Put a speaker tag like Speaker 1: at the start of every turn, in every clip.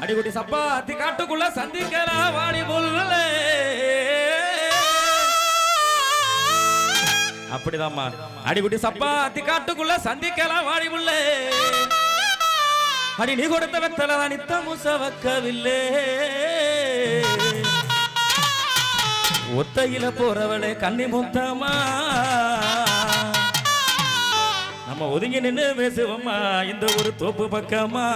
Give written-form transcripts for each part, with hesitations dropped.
Speaker 1: அடிக்குட்டி சப்பாத்தி காட்டுக்குள்ள சந்திக்கலாம் வாடி புல்லே. அப்படிதாம்மா அடிக்குட்டி சப்பாத்தி காட்டுக்குள்ள சந்திக்கலாம் வாடி புல்லே. அடி நீ கொடுத்த வெத்தல நித்த முசவக்கவில்லை. ஒத்தையில போறவளே கண்ணி முத்தமா நம்ம ஒதுங்கி நின்று பேசுவோம்மா இந்த ஒரு தோப்பு பக்கமா.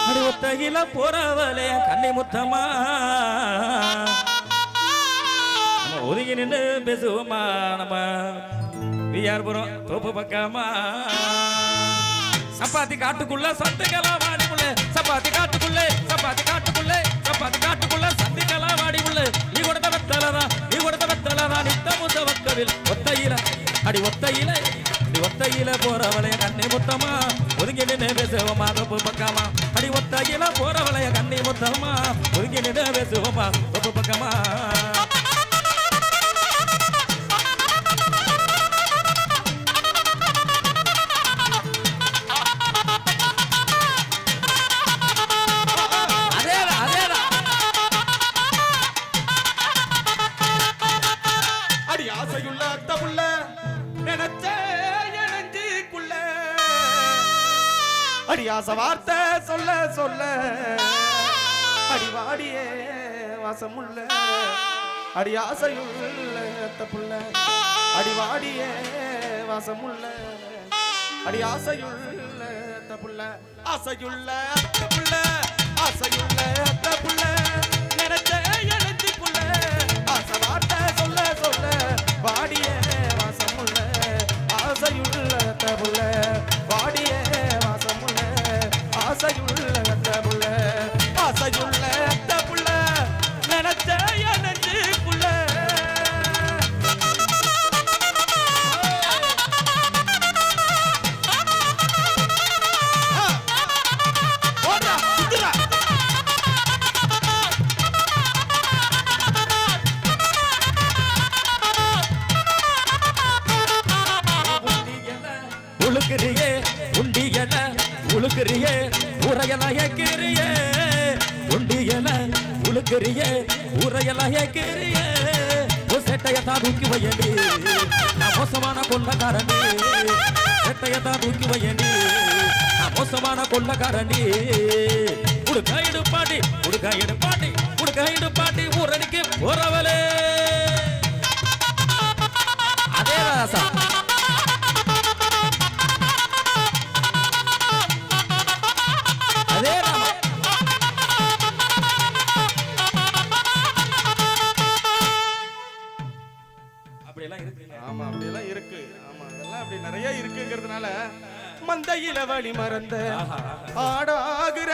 Speaker 1: அடி ஒத்தையில போறவளே கண்ணி முத்தமா நம்ம ஒதுங்கி நின்று பேசுவோம்மா நம்ம விஆர்புரம் தோப்பு பக்கமா. சப்பாத்தி காட்டுக்குள்ள சந்திக்கலாம் வாடி புள்ள. சப்பாத்தி காட்டுக்குள்ளே சப்பாத்தி காட்டுக்குள்ளே சப்பாத்தி காட்டுக்குள்ள சந்திக்கலாம் வாடி புள்ள. நீ கொடுத்த வெத்தலரா நீ கொடுத்த வெத்தலரா நித்த முசவக்கவில். ஒத்தையில அடி ஒத்தையில அடி ஒத்தையில போறவளைய கண்ணி முத்தமா ஒதுங்கி நின்று பேசுவோமா தொப்பு பக்கமா. அடி ஒத்தையில போறவளைய கண்ணி முத்தமா ஒதுங்கி நின்று பேசுவோமா தொப்பு பக்கமா.
Speaker 2: அடி ஆசை வார்த்தை சொல்ல சொல்ல அடி வாடியே வாசமுள்ள. அடி ஆசையுள்ள புள்ள அடி வாடியே வாசமுள்ள. அடி ஆசையுள்ள புள்ள ஆசையுள்ள புள்ள ஆசையுள்ள புள்ள நினைச்ச எழுச்சி புள்ள. ஆசை வார்த்தை சொல்ல சொல்ல வாடியே வாசமுள்ள. ஆசையுள்ள புள்ள வாடியே வாசமுள்ள. ஆசையுள்ள புள்ள ஆசையுள்ள புள்ள நினைச்ச எனச்சு புள்ள.
Speaker 1: உழுக்கிறியே உண்டியல உழுக்கிறியே உரையல ஏக்கிறியே. உண்டியல உழுக்கிறியே உரையல ஏக்கிறியே. சேட்டையத்தான் தூக்கி வையண்டி நான் மோசமான கொள்ளக்காரண்டி. சேட்டையத்தான் தூக்கி வையண்டி நான் மோசமான கொள்ளக்காரண்டி. உடுக்க இடுப்பாட்டி உடுக்க இடுப்பாட்டி உடுக்க இடுப்பாட்டி ஊரடிக்கு போறவளே. அதே ராசா அதே ராமா. அப்படியெல்லாம் இருக்கு.
Speaker 2: ஆமா அப்படியெல்லாம் இருக்கு. ஆமா அதெல்லாம் அப்படி நிறைய இருக்குங்கிறதுனால மந்தையில வழி மறந்த ஆடாகுற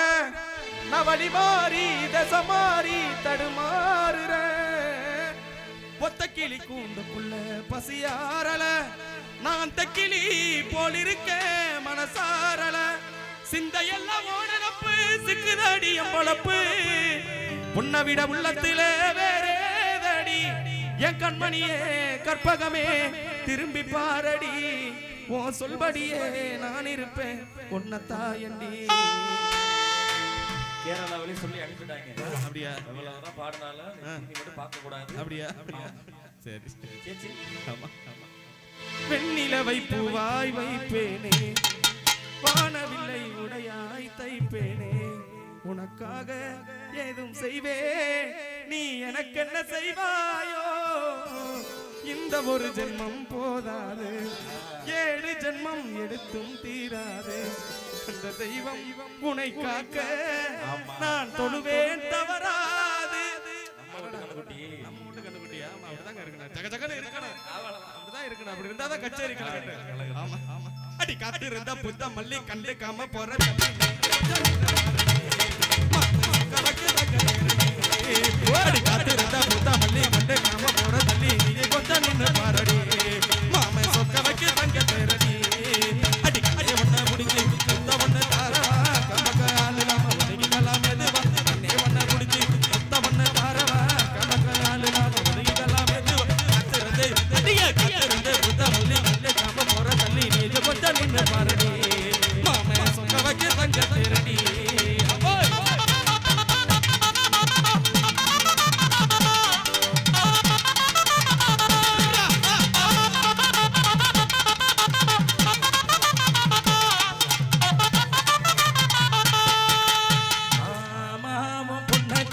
Speaker 2: நான் வழி மாறி தசை மாறி தடுமாறுற. ஒத்த கிளி கூண்டுக்குள்ள பசியாரல நான் தக்கிளி போல் இருக்க மனசாரல. சிந்தையெல்லாம் ஓடனப்பு சிக்குதடி எம்பளப்பு. உன்னை விட உள்ளத்திலே வேறேதடி என் கண்மணியே கற்பகமே திரும்பி பாரடி. உன் சொல்படியே நான் இருப்பேன் உன்னை தாயண்டி.
Speaker 1: கேரளாவிலே சொல்லி அனுப்பிட்டாங்க.
Speaker 2: அப்படியா?
Speaker 1: எவ்வளவுதான் பாடினாலும் நீ மட்டும் பார்க்க கூடாது.
Speaker 2: அப்படியா? சரி
Speaker 1: சேச்சி.
Speaker 2: ஆமா ஆமா. வெண்ணிலவை பூவாய் வைப்பேனே வானவில்லை உடையாய் தைப்பேனே. உனக்காக ஏதும் செய்வே நீ எனக்கு என்ன செய்வாயோ. இந்த ஒரு ஜென்மம் போதாது 7 ஜென்மம் எடுத்தும் தீராது. அந்த தெய்வம் உன்னை காக்க நான் தொழுவேன் தவறாது. நம்ம வீட்டு கண்ணுக்குட்டியா? அப்படிதாங்க இருக்கணும். ஜகஜகன்னு இருக்கணும். அப்படிதான் இருக்கணும். அப்படி இருந்தாதான் கச்சேரி கலக்கட்டும். ஆமா ஆமா. அடி காத்து இருந்தா புத்த மல்லி கண்டுக்காம போற அடி காத்து இருந்தா புத்த மல்லி கண்டுக்காம போற தள்ளி நீ கொஞ்சம் நின்று பாரடி. மாம சொக்க வைக்க தங்க தேரடி. அடி காய ஒண்ண முடிஞ்சு சுத்த ஒண்ணு தாரவா கமக்கால் இல்லாம ஒதுங்கிக்கலாம் எதுவா. அண்ணே ஒண்ண முடிஞ்சு சுத்த ஒண்ணு தாரவா கமக்கால் இல்லாம ஒதுங்கிக்கலாம் எதுவா. காத்திருந்து புத்த மல்லி கண்டுக்காம போற தள்ளி நீ கொஞ்சம் நின்று பாரடி. மாம சொக்க வைக்க தங்க தேரடி.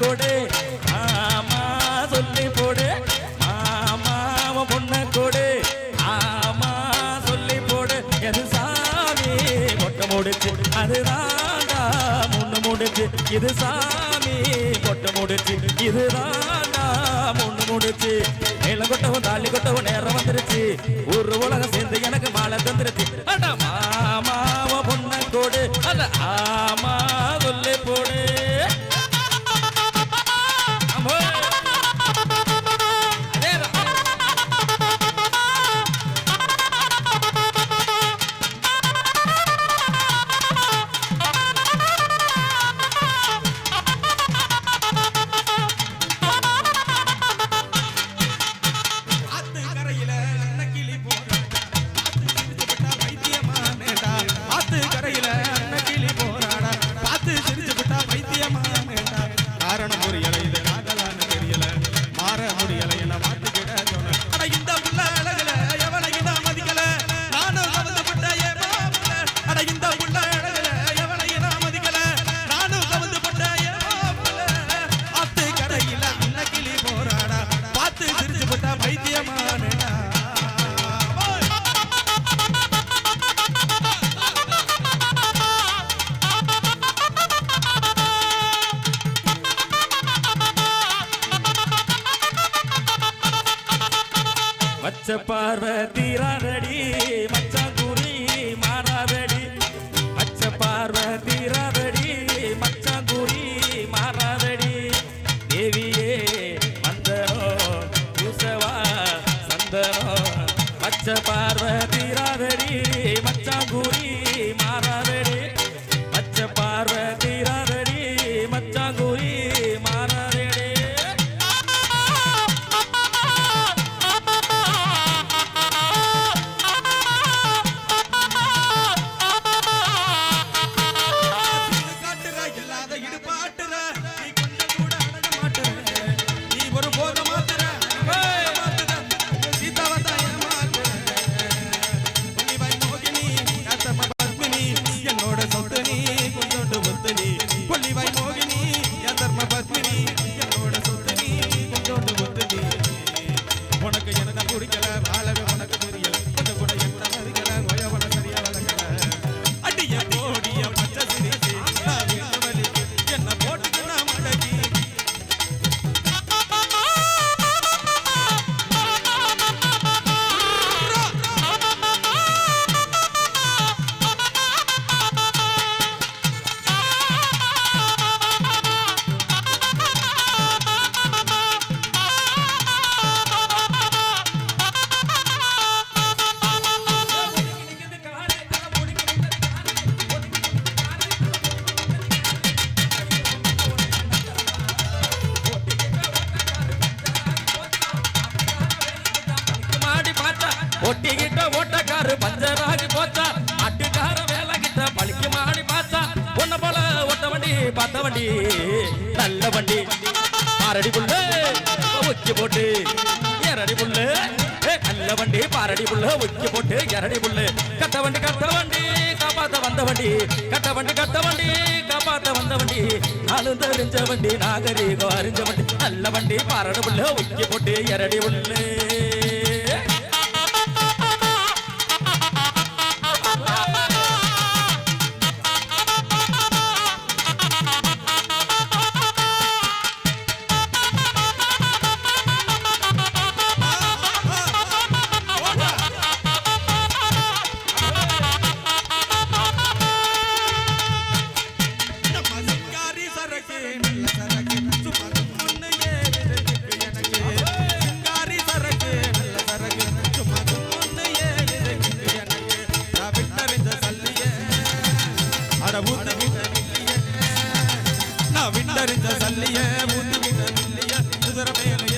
Speaker 1: கொடு ஆமா சொல்லி போடு மாமாவ பொண்ண கொடு ஆமா சொல்லி போடு எது சாமி மொட்டை முடிச்சு அதுதான்டா முன்னு முடிச்சு இது சாமி மொட்டை முடிச்சு இதுதான்டா முன்னு முடிச்சு மேல கொட்டவும் தாலி கொட்டவும் நேரம் வந்துருச்சு ஒரு உலகம் சேர்ந்து எனக்கு மாலை தந்துருச்சு அட மாமாவ பொண்ண கொடு அத ஆமா சொல்லி போடு பச்சை பார்வை தீராதடி மச்சான் குறி மாறாதடி பச்சை பார்வை தீராதடி மச்சான் குறி மாறாதடி தேவியே மந்தனோ பூசவா சந்தனோ பச்சை பார்வை தீராதடி மச்சான் குறி மாறாதடி பச்சை பார்வை தீராதடி மச்சான் குறி மாறாதடி ஒட்டிக்கிட்ட ஓட்டக்காரு பஞ்சராகி போச்சா அட்டுக்கார வேலை கிட்ட பழிக்கு மாடி பார்த்தா ஒன்ன போல ஒட்ட வண்டி பார்த்த வண்டி நல்ல வண்டி பாரடி புள்ள உச்சி போட்டு எரடி புள்ள நல்ல வண்டி பாரடி புள்ள உச்சி போட்டு எரடி புள்ள கட்ட வண்டி காப்பாத்த வந்த வண்டி கட்ட வண்டி காப்பாத்த வந்த வண்டி நாலு தெரிஞ்ச வண்டி நாகரீகம் அறிஞ்ச வண்டி நல்ல வண்டி பாரடி புள்ள உச்சி போட்டு எரடி புள்ள
Speaker 2: விண்டறிஞ்ச சல்லிய ஊத்தி விட்ட குதிரை மேல